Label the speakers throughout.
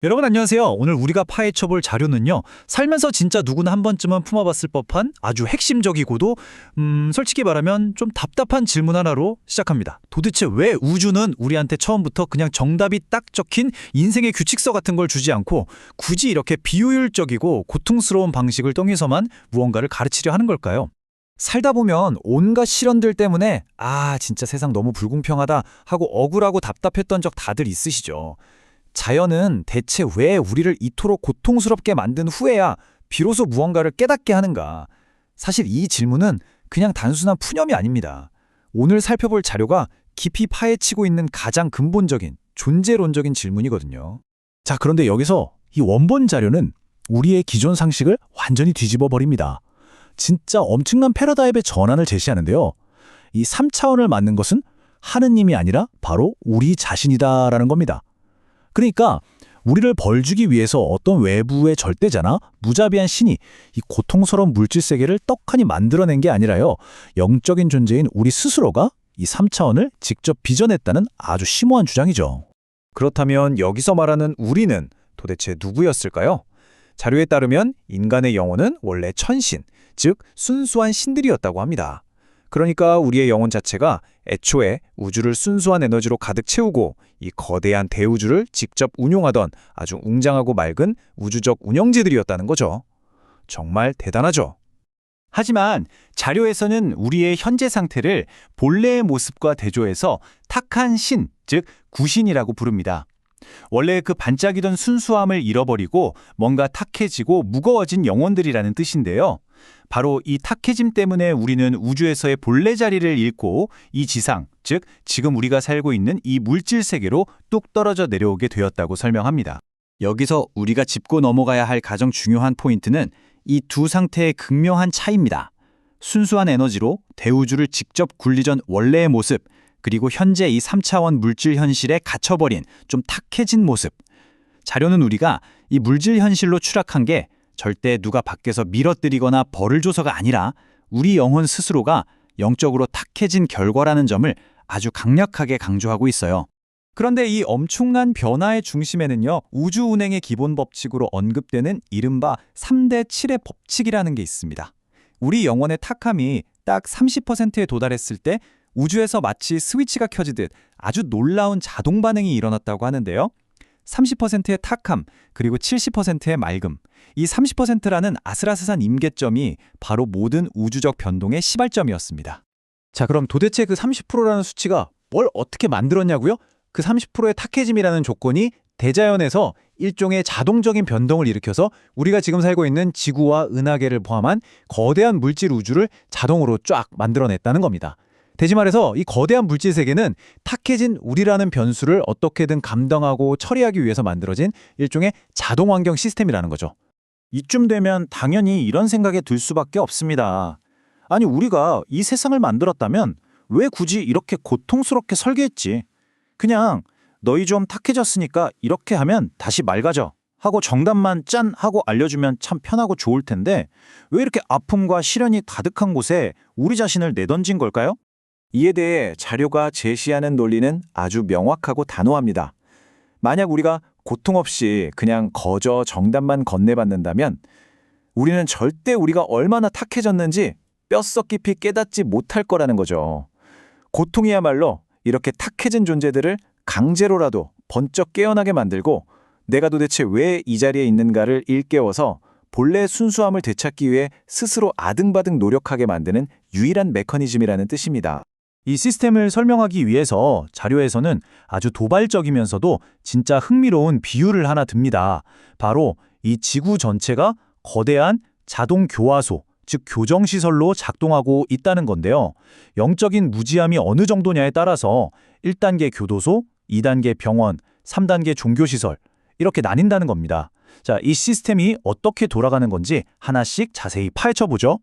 Speaker 1: 여러분 안녕하세요. 오늘 우리가 파헤쳐볼 자료는요. 살면서 진짜 누구나 한 번쯤은 품어봤을 법한 아주 핵심적이고도 솔직히 말하면 좀 답답한 질문 하나로 시작합니다. 도대체 왜 우주는 우리한테 처음부터 그냥 정답이 딱 적힌 인생의 규칙서 같은 걸 주지 않고 굳이 이렇게 비효율적이고 고통스러운 방식을 통해서만 무언가를 가르치려 하는 걸까요? 살다 보면 온갖 실언들 때문에 진짜 세상 너무 불공평하다 하고 억울하고 답답했던 적 다들 있으시죠. 자연은 대체 왜 우리를 이토록 고통스럽게 만든 후에야 비로소 무언가를 깨닫게 하는가? 사실 이 질문은 그냥 단순한 푸념이 아닙니다. 오늘 살펴볼 자료가 깊이 파헤치고 있는 가장 근본적인 존재론적인 질문이거든요. 자, 그런데 여기서 이 원본 자료는 우리의 기존 상식을 완전히 뒤집어 버립니다. 진짜 엄청난 패러다임의 전환을 제시하는데요. 이 3차원을 맞는 것은 하느님이 아니라 바로 우리 자신이다라는 겁니다. 그러니까 우리를 벌주기 위해서 어떤 외부의 절대자나 무자비한 신이 이 고통스러운 물질 세계를 떡하니 만들어낸 게 아니라요. 영적인 존재인 우리 스스로가 이 3차원을 직접 빚어냈다는 아주 심오한 주장이죠. 그렇다면 여기서 말하는 우리는 도대체 누구였을까요? 자료에 따르면 인간의 영혼은 원래 천신, 즉 순수한 신들이었다고 합니다. 그러니까 우리의 영혼 자체가 애초에 우주를 순수한 에너지로 가득 채우고 이 거대한 대우주를 직접 운용하던 아주 웅장하고 맑은 우주적 운영체들이었다는 거죠. 정말 대단하죠. 하지만 자료에서는 우리의 현재 상태를 본래의 모습과 대조해서 탁한 신, 즉 구신이라고 부릅니다. 원래 그 반짝이던 순수함을 잃어버리고 뭔가 탁해지고 무거워진 영혼들이라는 뜻인데요. 바로 이 탁해짐 때문에 우리는 우주에서의 본래 자리를 잃고 이 지상, 즉 지금 우리가 살고 있는 이 물질 세계로 뚝 떨어져 내려오게 되었다고 설명합니다. 여기서 우리가 짚고 넘어가야 할 가장 중요한 포인트는 이 두 상태의 극명한 차이입니다. 순수한 에너지로 대우주를 직접 굴리던 원래의 모습, 그리고 현재 이 3차원 물질 현실에 갇혀버린 좀 탁해진 모습. 자료는 우리가 이 물질 현실로 추락한 게 절대 누가 밖에서 밀어뜨리거나 벌을 줘서가 아니라 우리 영혼 스스로가 영적으로 탁해진 결과라는 점을 아주 강력하게 강조하고 있어요. 그런데 이 엄청난 변화의 중심에는요, 우주 운행의 기본 법칙으로 언급되는 이른바 3대 7의 법칙이라는 게 있습니다. 우리 영혼의 탁함이 딱 30%에 도달했을 때 우주에서 마치 스위치가 켜지듯 아주 놀라운 자동 반응이 일어났다고 하는데요. 30%의 탁함, 그리고 70%의 맑음. 이 30%라는 아슬아슬한 임계점이 바로 모든 우주적 변동의 시발점이었습니다. 자, 그럼 도대체 그 30%라는 수치가 뭘 어떻게 만들었냐고요? 그 30%의 탁해짐이라는 조건이 대자연에서 일종의 자동적인 변동을 일으켜서 우리가 지금 살고 있는 지구와 은하계를 포함한 거대한 물질 우주를 자동으로 쫙 만들어냈다는 겁니다. 대신 말해서 이 거대한 물질 세계는 탁해진 우리라는 변수를 어떻게든 감당하고 처리하기 위해서 만들어진 일종의 자동 환경 시스템이라는 거죠. 이쯤 되면 당연히 이런 생각에 들 수밖에 없습니다. 아니, 우리가 이 세상을 만들었다면 왜 굳이 이렇게 고통스럽게 설계했지? 그냥 너희 좀 탁해졌으니까 이렇게 하면 다시 맑아져 하고 정답만 짠 하고 알려주면 참 편하고 좋을 텐데 왜 이렇게 아픔과 시련이 가득한 곳에 우리 자신을 내던진 걸까요? 이에 대해 자료가 제시하는 논리는 아주 명확하고 단호합니다. 만약 우리가 고통 없이 그냥 거저 정답만 건네받는다면 우리는 절대 우리가 얼마나 탁해졌는지 뼛속 깊이 깨닫지 못할 거라는 거죠. 고통이야말로 이렇게 탁해진 존재들을 강제로라도 번쩍 깨어나게 만들고 내가 도대체 왜 이 자리에 있는가를 일깨워서 본래의 순수함을 되찾기 위해 스스로 아등바등 노력하게 만드는 유일한 메커니즘이라는 뜻입니다. 이 시스템을 설명하기 위해서 자료에서는 아주 도발적이면서도 진짜 흥미로운 비유를 하나 듭니다. 바로 이 지구 전체가 거대한 자동 교화소, 즉 교정시설로 작동하고 있다는 건데요. 영적인 무지함이 어느 정도냐에 따라서 1단계 교도소, 2단계 병원, 3단계 종교시설 이렇게 나뉜다는 겁니다. 자, 이 시스템이 어떻게 돌아가는 건지 하나씩 자세히 파헤쳐보죠.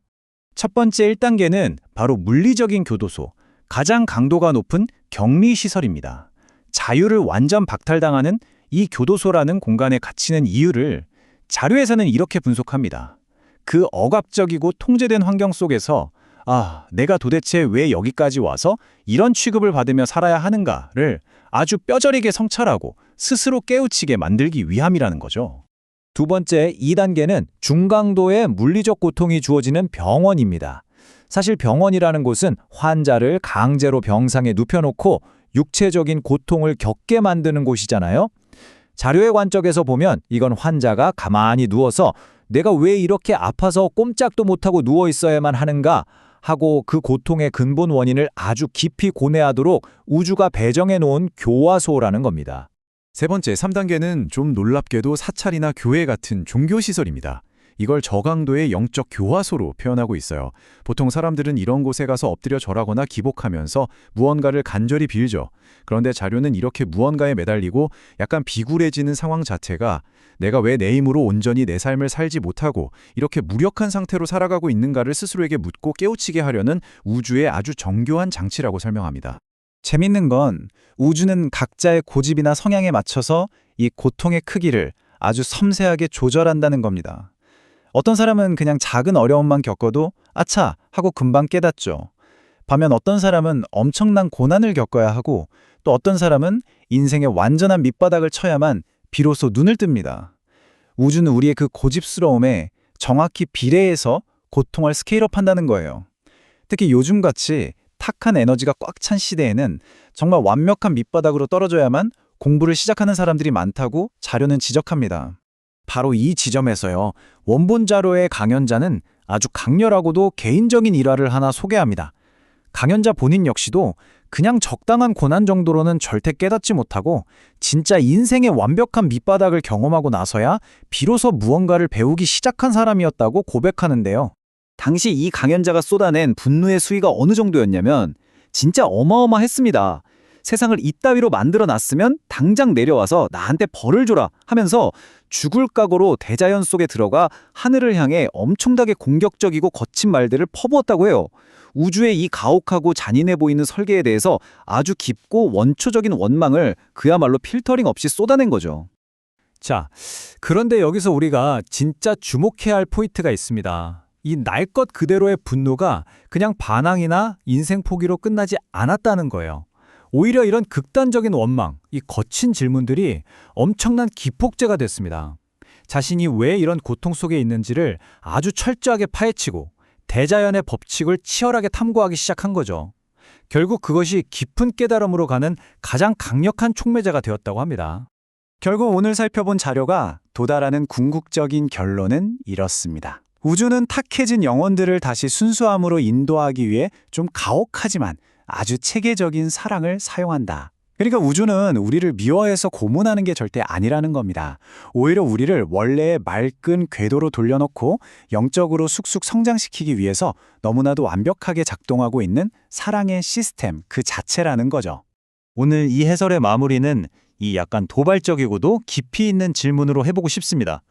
Speaker 1: 첫 번째 1단계는 바로 물리적인 교도소, 가장 강도가 높은 격리시설입니다. 자유를 완전 박탈당하는 이 교도소라는 공간에 갇히는 이유를 자료에서는 이렇게 분석합니다. 그 억압적이고 통제된 환경 속에서 내가 도대체 왜 여기까지 와서 이런 취급을 받으며 살아야 하는가를 아주 뼈저리게 성찰하고
Speaker 2: 스스로 깨우치게 만들기 위함이라는 거죠. 두 번째, 2단계는 중강도의 물리적 고통이 주어지는 병원입니다. 사실 병원이라는 곳은 환자를 강제로 병상에 눕혀놓고 육체적인 고통을 겪게 만드는 곳이잖아요. 자료의 관점에서 보면 이건 환자가 가만히 누워서 내가 왜 이렇게 아파서 꼼짝도 못하고 누워 있어야만 하는가 하고 그 고통의 근본 원인을 아주 깊이 고뇌하도록 우주가 배정해 놓은 교화소라는 겁니다.
Speaker 3: 세 번째, 3단계는 좀 놀랍게도 사찰이나 교회 같은 종교시설입니다. 이걸 저강도의 영적 교화소로 표현하고 있어요. 보통 사람들은 이런 곳에 가서 엎드려 절하거나 기복하면서 무언가를 간절히 빌죠. 그런데 자료는 이렇게 무언가에 매달리고 약간 비굴해지는 상황 자체가 내가 왜 내 힘으로 온전히 내 삶을 살지 못하고 이렇게 무력한 상태로 살아가고 있는가를 스스로에게 묻고 깨우치게 하려는 우주의 아주 정교한 장치라고 설명합니다.
Speaker 2: 재밌는 건 우주는 각자의 고집이나 성향에 맞춰서 이 고통의 크기를 아주 섬세하게 조절한다는 겁니다. 어떤 사람은 그냥 작은 어려움만 겪어도 아차 하고 금방 깨닫죠. 반면 어떤 사람은 엄청난 고난을 겪어야 하고 또 어떤 사람은 인생의 완전한 밑바닥을 쳐야만 비로소 눈을 뜹니다. 우주는 우리의 그 고집스러움에 정확히 비례해서 고통을 스케일업한다는 거예요. 특히 요즘같이 탁한 에너지가 꽉 찬 시대에는 정말 완벽한 밑바닥으로 떨어져야만 공부를 시작하는 사람들이 많다고 자료는 지적합니다. 바로 이 지점에서요, 원본 자료의 강연자는 아주 강렬하고도 개인적인 일화를 하나 소개합니다. 강연자 본인 역시도 그냥 적당한 고난 정도로는 절대 깨닫지 못하고 진짜 인생의 완벽한 밑바닥을 경험하고 나서야 비로소 무언가를 배우기 시작한 사람이었다고 고백하는데요. 당시 이 강연자가 쏟아낸 분노의 수위가 어느 정도였냐면 진짜 어마어마했습니다. 세상을 이따위로 만들어놨으면 당장 내려와서 나한테 벌을 줘라 하면서 죽을 각오로 대자연 속에 들어가 하늘을 향해 엄청나게 공격적이고 거친 말들을 퍼부었다고 해요. 우주의 이 가혹하고 잔인해 보이는 설계에 대해서 아주 깊고 원초적인 원망을 그야말로 필터링 없이 쏟아낸 거죠. 자, 그런데 여기서 우리가 진짜 주목해야 할 포인트가 있습니다. 이 날 것 그대로의 분노가 그냥 반항이나 인생 포기로 끝나지 않았다는 거예요. 오히려 이런 극단적인 원망, 이 거친 질문들이 엄청난 기폭제가 됐습니다. 자신이 왜 이런 고통 속에 있는지를 아주 철저하게 파헤치고 대자연의 법칙을 치열하게 탐구하기 시작한 거죠. 결국 그것이 깊은 깨달음으로 가는 가장 강력한 촉매제가 되었다고 합니다. 결국 오늘 살펴본 자료가 도달하는 궁극적인 결론은 이렇습니다. 우주는 탁해진 영혼들을 다시 순수함으로 인도하기 위해 좀 가혹하지만 아주 체계적인 사랑을 사용한다. 그러니까 우주는 우리를 미워해서 고문하는 게 절대 아니라는 겁니다. 오히려 우리를 원래의 맑은 궤도로 돌려놓고 영적으로 쑥쑥 성장시키기 위해서 너무나도 완벽하게 작동하고 있는 사랑의 시스템 그 자체라는 거죠. 오늘 이 해설의 마무리는 이 약간 도발적이고도 깊이 있는 질문으로 해보고 싶습니다.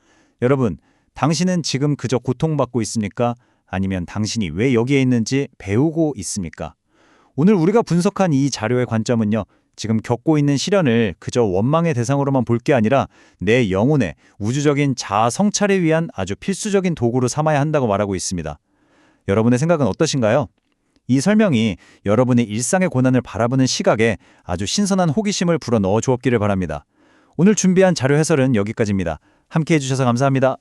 Speaker 2: 여러분, 당신은 지금 그저 고통받고 있습니까? 아니면 당신이 왜 여기에 있는지 배우고 있습니까? 오늘 우리가 분석한 이 자료의 관점은요, 지금 겪고 있는 시련을 그저 원망의 대상으로만 볼 게 아니라 내 영혼의 우주적인 자아 성찰을 위한 아주 필수적인 도구로 삼아야 한다고 말하고 있습니다. 여러분의 생각은 어떠신가요? 이 설명이 여러분의 일상의 고난을 바라보는 시각에 아주 신선한 호기심을 불어넣어 주었기를 바랍니다. 오늘 준비한 자료 해설은 여기까지입니다. 함께해 주셔서 감사합니다.